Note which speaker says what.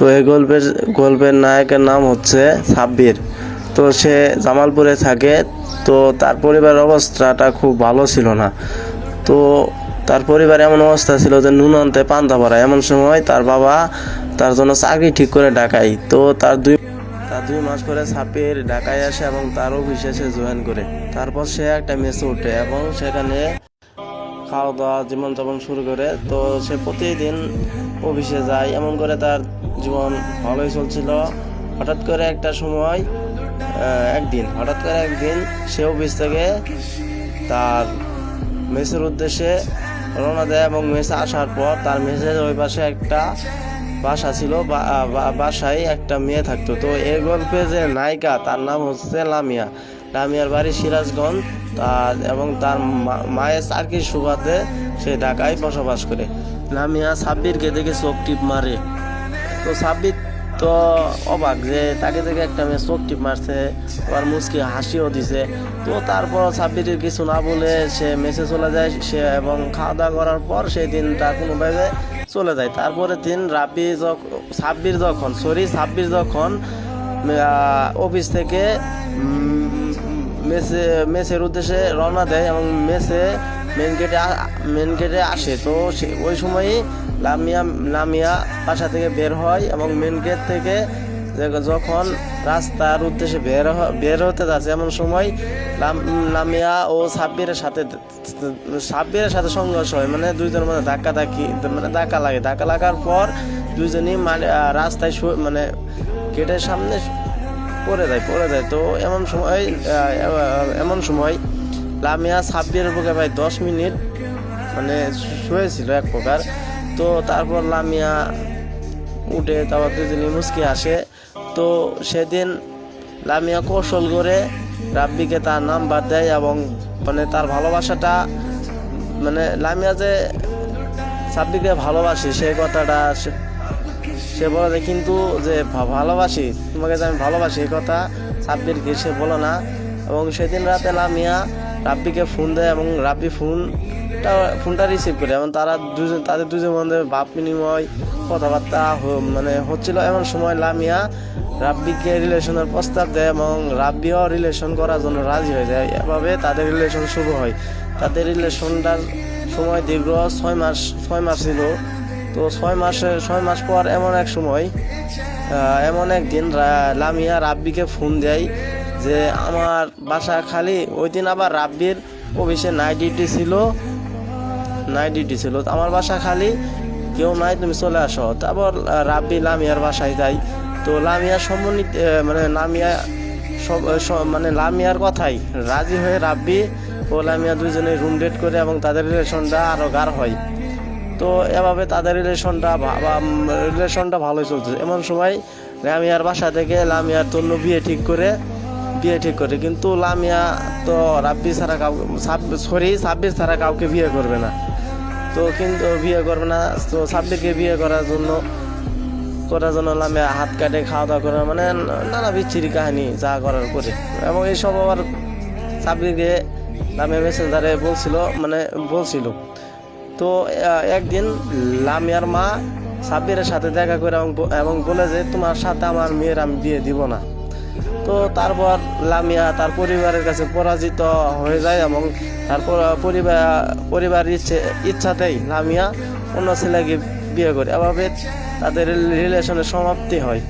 Speaker 1: তো এই গল্পের নায়কের নাম হচ্ছে সাব্বির। তো সে জামালপুরে থাকে। তো তার পরিবারের অবস্থাটা খুব ভালো ছিল না। তো তার পরিবার এমন অবস্থা ছিল যে নুন আনতে পান্তা ভরা। এমন সময় তার বাবা তার জন্য চাকরি ঠিক করে ঢাকায়। তো তার 2 মাস পরে সাব্বির ঢাকায় আসে এবং তার অফিসে সে জয়েন করে। তারপর সে একটা মেসে ওঠে এবং সেখানে খাওয়া দাওয়া জীবনযাপন শুরু করে। তো সে প্রতিদিন অফিসে যায়, এমন করে তার জীবন ভালোই চলছিল। হঠাৎ করে একদিন সে অফিস থেকে তার মেসের উদ্দেশ্যে রওনা দেয় এবং মেসে আসার পর তার মেসের ওই পাশে একটা বাসা ছিল, বাসায় একটা মেয়ে থাকতো। তো এই গল্পে যে নায়িকা তার নাম হচ্ছে লামিয়ার বাড়ি সিরাজগঞ্জ। এবং তার মায়ের চাকরির সুবাদে সে ঢাকায় বসবাস করে। লামিয়া সাব্বিরকে দেখে চোখ টিপ মারে। তো সাব্বির তো অবাক যে তাকে দেখে একটা মেয়ে চোখ টিপ মারছে, আবার মুচকি হাসিও দিছে। তো তারপর সাব্বিরের কিছু না বলে সে মেসে চলে যায়। সে এবং খাওয়া দাওয়া করার পর সেই দিনটা কোনোভাবে চলে যায়। তারপরে দিন সাব্বির যখন অফিস থেকে মেসের উদ্দেশ্যে রওনা দেয় এবং মেন গেটে আসে। তো ওই সময়ই লামিয়া বাসা থেকে বের হয় এবং মেন গেট থেকে যখন রাস্তার উদ্দেশ্যে বের হতে যাচ্ছে, এমন সময় লামিয়া ও সাব্বিরের সাথে সংঘর্ষ হয়। মানে দুইজনের মধ্যে ধাক্কা লাগার পর দুইজনই রাস্তায় গেটের সামনে পড়ে যায়। তো এমন সময় লামিয়া সাব্বিরের বুকে প্রায় 10 মিনিট শুয়েছিল এক প্রকার। তো তারপর লামিয়া উঠে তারপর দুজনই মুচকি আসে। তো সেদিন লামিয়া কৌশল করে রাব্বিকে তার নাম্বার দেয় এবং তার ভালোবাসাটা লামিয়া যে সাব্বিরকে ভালোবাসি সেই কথাটা সে বলে দেয়, কিন্তু যে ভালোবাসি তোমাকে যে আমি ভালোবাসি এই কথা সাব্বিরকে সে বলো না। এবং সেদিন রাতে লামিয়া রাব্বিকে ফোন দেয় এবং রাব্বি ফোনটা রিসিভ করে এবং তাদের দুজনের মধ্যে ভাব বিনিময় কথাবার্তা হচ্ছিল। এমন সময় লামিয়া রাব্বিকে রিলেশনের প্রস্তাব দেয় এবং রাব্বিও রিলেশন করার জন্য রাজি হয়ে যায়। এভাবে তাদের রিলেশন শুরু হয়। তাদের রিলেশনটার সময় দীর্ঘ 6 মাস ছিল। তো 6 মাস পর এমন একদিন লামিয়া রাব্বিকে ফোন দেয় যে আমার বাসা খালি। ওই দিন আবার রাব্বির অফিসে নাইট ডিউটি ছিল। আমার বাসা খালি, কেউ নাই, তুমি চলে আসো। তারপর রাব্বি লামিয়ার বাসায় যায়। তো লামিয়া লামিয়ার কথাই রাজি হয়ে রাব্বি ও লামিয়া দুইজনে রুম ডেট করে এবং তাদের রিলেশনটা আরো গাঢ় হয়। তো এভাবে তাদের রিলেশনটা ভালোই চলছে। এমন সময় লামিয়ার বাসা থেকে লামিয়ার জন্য বিয়ে ঠিক করে। কিন্তু লামিয়া তো সাব্বির ছাড়া কাউকে বিয়ে করবে না। তো সাব্বিরকে বিয়ে করার জন্য লামিয়া হাত কাটে, খাওয়া দাওয়া করে, নানা বিচ্ছিরি কাহিনী যা করার করে। এবং এইসব আবার সাব্বিরকে লামিয়া মেসেঞ্জারে বলছিল। তো একদিন লামিয়ার মা সাব্বিরের সাথে দেখা করে এবং বলে যে তোমার সাথে আমার মেয়ের আমি বিয়ে দিব না। তো তারপর লামিয়া তার পরিবারের কাছে পরাজিত হয়ে যায় এবং তারপর পরিবারের ইচ্ছাতেই লামিয়া অন্য ছেলেকে বিয়ে করে। এভাবে তাদের রিলেশনের সমাপ্তি হয়।